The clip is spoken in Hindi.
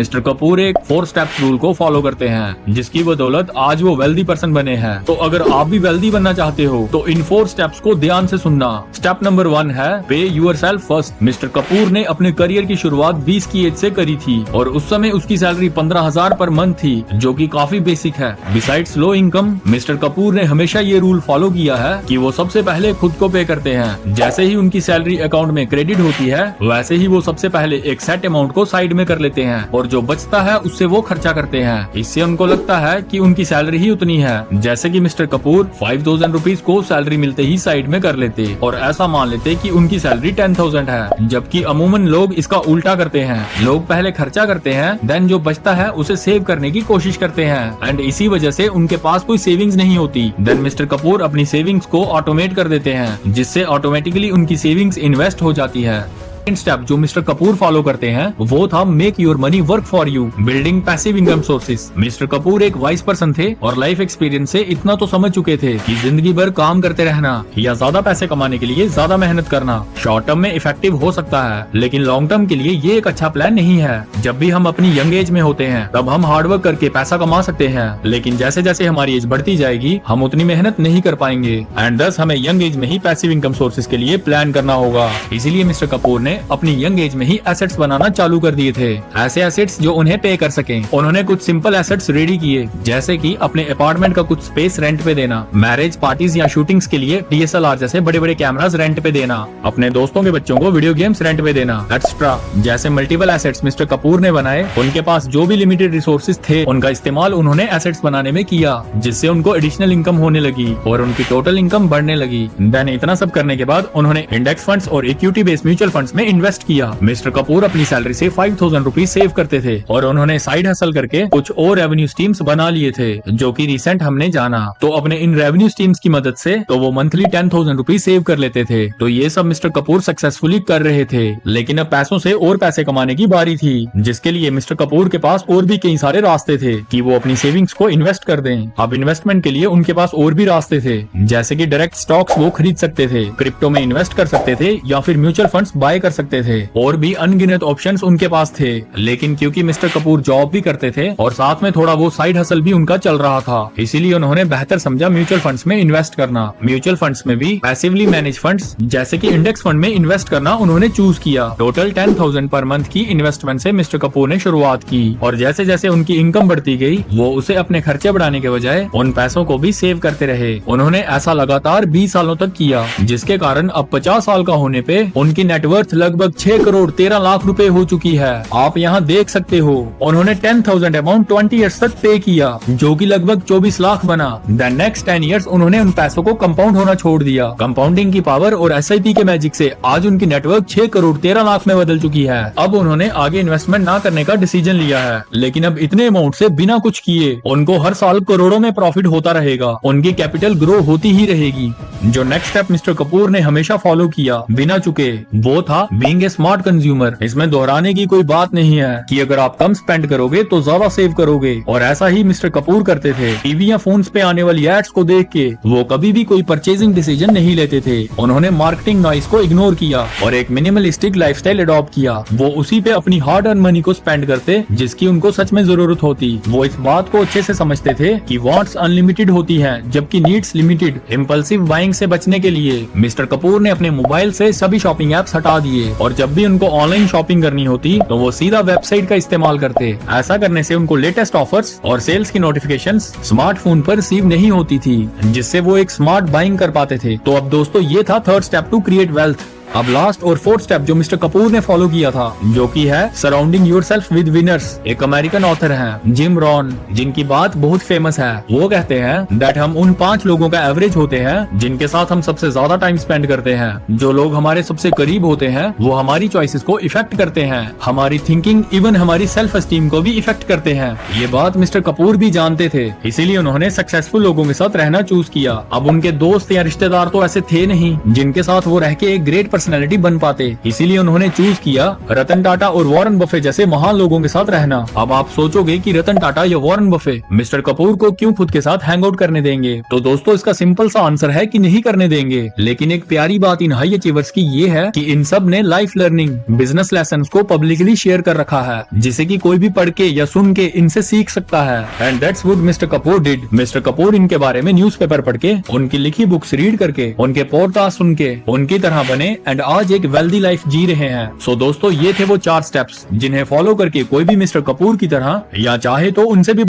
मिस्टर कपूर एक 4 स्टेप्स रूल को फॉलो करते हैं, जिसकी बदौलत आज वो वेल्दी पर्सन बने हैं। तो अगर आप भी वेल्दी बनना चाहते हो तो इन 4 स्टेप्स को ध्यान से सुनना। स्टेप नंबर 1 है पे योरसेल्फ फर्स्ट। मिस्टर कपूर ने अपने करियर की शुरुआत 20 की एज से करी थी और उस समय उसकी सैलरी 15,000 पर मंथ थी, जो कि काफी बेसिक है। Besides low income, mister Kapoor ने हमेशा ये रूल फॉलो किया है कि वो सबसे पहले खुद को पे करते हैं। जैसे ही उनकी सैलरी अकाउंट में क्रेडिट होती है, वैसे ही वो सबसे पहले एक सेट अमाउंट को साइड में कर लेते हैं और जो बचता है उससे वो खर्चा करते हैं। इससे उनको लगता है कि उनकी सैलरी ही उतनी है। जैसे कि मिस्टर कपूर 5,000 रुपीज को सैलरी मिलते ही साइड में कर लेते और ऐसा मान लेते कि उनकी सैलरी 10,000 है, जबकि अमूमन लोग इसका उल्टा करते हैं। लोग पहले खर्चा करते हैं, देन जो बचता है उसे सेव करने की कोशिश करते हैं एंड इसी वजह से उनके पास कोई सेविंग्स नहीं होती। देन मिस्टर कपूर अपनी सेविंग्स को ऑटोमेट कर देते हैं, जिससे ऑटोमेटिकली उनकी सेविंग्स इन्वेस्ट हो जाती है। स्टेप जो मिस्टर कपूर फॉलो करते हैं वो था make your money work for you, building passive income sources. Mister Kapoor एक वाइज पर्सन थे और लाइफ एक्सपीरियंस से इतना तो समझ चुके थे कि जिंदगी भर काम करते रहना या ज्यादा पैसे कमाने के लिए ज्यादा मेहनत करना शॉर्ट टर्म में इफेक्टिव हो सकता है, लेकिन लॉन्ग टर्म के लिए ये एक अच्छा प्लान नहीं है। जब भी हम अपनी यंग एज में होते हैं तब हम हार्डवर्क करके पैसा कमा सकते हैं, लेकिन जैसे जैसे हमारी एज बढ़ती जाएगी हम उतनी मेहनत नहीं कर पाएंगे एंड दस हमें यंग एज में ही पैसिव इनकम सोर्सेज के लिए प्लान करना होगा। इसीलिए मिस्टर कपूर ने अपनी यंग एज में ही एसेट्स बनाना चालू कर दिए थे, ऐसे एसेट्स जो उन्हें पे कर सकें। उन्होंने कुछ सिंपल एसेट्स रेडी किए, जैसे कि अपने अपार्टमेंट का कुछ स्पेस रेंट पे देना, मैरिज पार्टीज या शूटिंग्स के लिए DSLR जैसे बड़े बड़े कैमरास रेंट पे देना, अपने दोस्तों के बच्चों को वीडियो गेम्स रेंट पे देना, एक्स्ट्रा जैसे मल्टीपल एसेट्स मिस्टर कपूर ने बनाए। उनके पास जो भी लिमिटेड रिसोर्सेज थे उनका इस्तेमाल उन्होंने एसेट्स बनाने में किया, जिससे उनको एडिशनल इनकम होने लगी और उनकी टोटल इनकम बढ़ने लगी। देन इतना सब करने के बाद उन्होंने इंडेक्स फंड्स और इक्विटी बेस्ड म्यूचुअल फंड्स में इन्वेस्ट किया। मिस्टर कपूर अपनी सैलरी से 5,000 रुपीज सेव करते थे और उन्होंने साइड हसल करके कुछ और रेवेन्यू स्ट्रीम्स बना लिए थे, जो कि रिसेंट हमने जाना। तो अपने इन रेवेन्यू स्ट्रीम्स की मदद से तो वो मंथली 10,000 रुपीज सेव कर लेते थे। तो ये सब मिस्टर कपूर सक्सेसफुली कर रहे थे, लेकिन अब पैसों से और पैसे कमाने की बारी थी, जिसके लिए मिस्टर कपूर के पास और भी कई सारे रास्ते थे कि वो अपनी सेविंग्स को इन्वेस्ट कर दें। अब इन्वेस्टमेंट के लिए उनके पास और भी रास्ते थे, जैसे कि डायरेक्ट स्टॉक्स वो खरीद सकते थे, क्रिप्टो में इन्वेस्ट कर सकते थे या फिर म्यूचुअल फंड्स बाय कर सकते थे। और भी अनगिनत ऑप्शंस उनके पास थे, लेकिन क्योंकि मिस्टर कपूर जॉब भी करते थे और साथ में थोड़ा वो साइड हसल भी उनका चल रहा था, इसीलिए उन्होंने बेहतर समझा म्यूचुअल फंड्स में इन्वेस्ट करना। म्यूचुअल फंड्स में भी पैसिवली मैनेज फंड्स जैसे कि इंडेक्स फंड में इन्वेस्ट करना उन्होंने चूज किया। टोटल 10,000 पर मंथ की इन्वेस्टमेंट से मिस्टर कपूर ने शुरुआत की और जैसे जैसे उनकी इनकम बढ़ती गई वो उसे अपने खर्चे बढ़ाने के बजाय उन पैसों को भी सेव करते रहे। उन्होंने ऐसा लगातार 20 सालों तक किया, जिसके कारण अब 50 साल का होने पे उनकी नेटवर्थ लगभग 6 करोड़ 13 लाख रुपए हो चुकी है। आप यहाँ देख सकते हो उन्होंने 10,000 अमाउंट 20 ईयर्स तक पे किया, जो कि लगभग 24 लाख बना। देन नेक्स्ट 10 ईयर्स उन्होंने उन पैसों को कंपाउंड होना छोड़ दिया। कंपाउंडिंग की पावर और SIP के मैजिक से आज उनकी नेटवर्क 6 करोड़ 13 लाख में बदल चुकी है। अब उन्होंने आगे इन्वेस्टमेंट ना करने का डिसीजन लिया है, लेकिन अब इतने अमाउंट से बिना कुछ किए उनको हर साल करोड़ों में प्रॉफिट होता रहेगा, उनकी कैपिटल ग्रो होती ही रहेगी। जो नेक्स्ट स्टेप मिस्टर कपूर ने हमेशा फॉलो किया बिना चुके, वो था बीइंग ए स्मार्ट कंज्यूमर। इसमें दोहराने की कोई बात नहीं है कि अगर आप कम स्पेंड करोगे तो ज्यादा सेव करोगे, और ऐसा ही मिस्टर कपूर करते थे। टीवी या फोन्स पे आने वाली एड्स को देख के वो कभी भी कोई परचेजिंग डिसीजन नहीं लेते थे। उन्होंने मार्केटिंग नॉइस को इग्नोर किया और एक मिनिमलिस्टिक लाइफस्टाइल अडॉप्ट किया। वो उसी पे अपनी हार्ड अर्न मनी को स्पेंड करते जिसकी उनको सच में जरूरत होती। वो इस बात को अच्छे से समझते थे कि वांट्स अनलिमिटेड होती हैं, जबकि नीड्स लिमिटेड। इम्पल्सिव बाइंग से बचने के लिए मिस्टर कपूर ने अपने मोबाइल से सभी शॉपिंग एप्स हटा दिए और जब भी उनको ऑनलाइन शॉपिंग करनी होती तो वो सीधा वेबसाइट का इस्तेमाल करते। ऐसा करने से उनको लेटेस्ट ऑफर्स और सेल्स की नोटिफिकेशंस स्मार्टफोन पर रिसीव नहीं होती थी, जिससे वो एक स्मार्ट बाइंग कर पाते थे। तो अब दोस्तों ये था third step to create wealth. अब लास्ट और फोर्थ स्टेप जो मिस्टर कपूर ने फॉलो किया था, जो कि है सराउंडिंग योरसेल्फ विद विनर्स। एक अमेरिकन ऑथर हैं जिम रॉन, जिनकी बात बहुत फेमस है। वो कहते हैं दैट हम उन 5 लोगों का एवरेज होते हैं जिनके साथ हम सबसे ज्यादा टाइम स्पेंड करते हैं। जो लोग हमारे सबसे करीब होते हैं वो हमारी चॉइसेस को इफेक्ट करते हैं, हमारी थिंकिंग, इवन हमारी सेल्फ एस्टीम को भी इफेक्ट करते हैं। ये बात मिस्टर कपूर भी जानते थे, इसीलिए उन्होंने सक्सेसफुल लोगों के साथ रहना चूज किया। अब उनके दोस्त या रिश्तेदार तो ऐसे थे नहीं जिनके साथ वो रह के एक ग्रेट पर्सनैलिटी बन पाते। इसीलिए उन्होंने चूज किया रतन टाटा और वॉरेन बफे जैसे महान लोगों के साथ रहना। अब आप सोचोगे कि रतन टाटा या वॉरेन बफे मिस्टर कपूर को क्यों खुद के साथ हैंग आउट करने देंगे? तो दोस्तों इसका सिंपल सा आंसर है कि नहीं करने देंगे। लेकिन एक प्यारी बात इन हाई अचीवर्स की ये है कि इन सब ने लाइफ लर्निंग, बिजनेस लेसन को पब्लिकली शेयर कर रखा है, जिसे कि कोई भी पढ़ के या सुन के इनसे सीख सकता है। And that's what mister Kapoor did. Mister Kapoor इनके बारे में न्यूज़पेपर पढ़ के, उनकी लिखी बुक्स रीड करके, उनके पॉडकास्ट सुन के उनकी तरह बने एंड आज एक वेल्दी लाइफ जी रहे हैं। सो दोस्तों ये थे वो 4 स्टेप्स जिन्हें फॉलो करके कोई भी मिस्टर कपूर की तरह या चाहे तो उनसे भी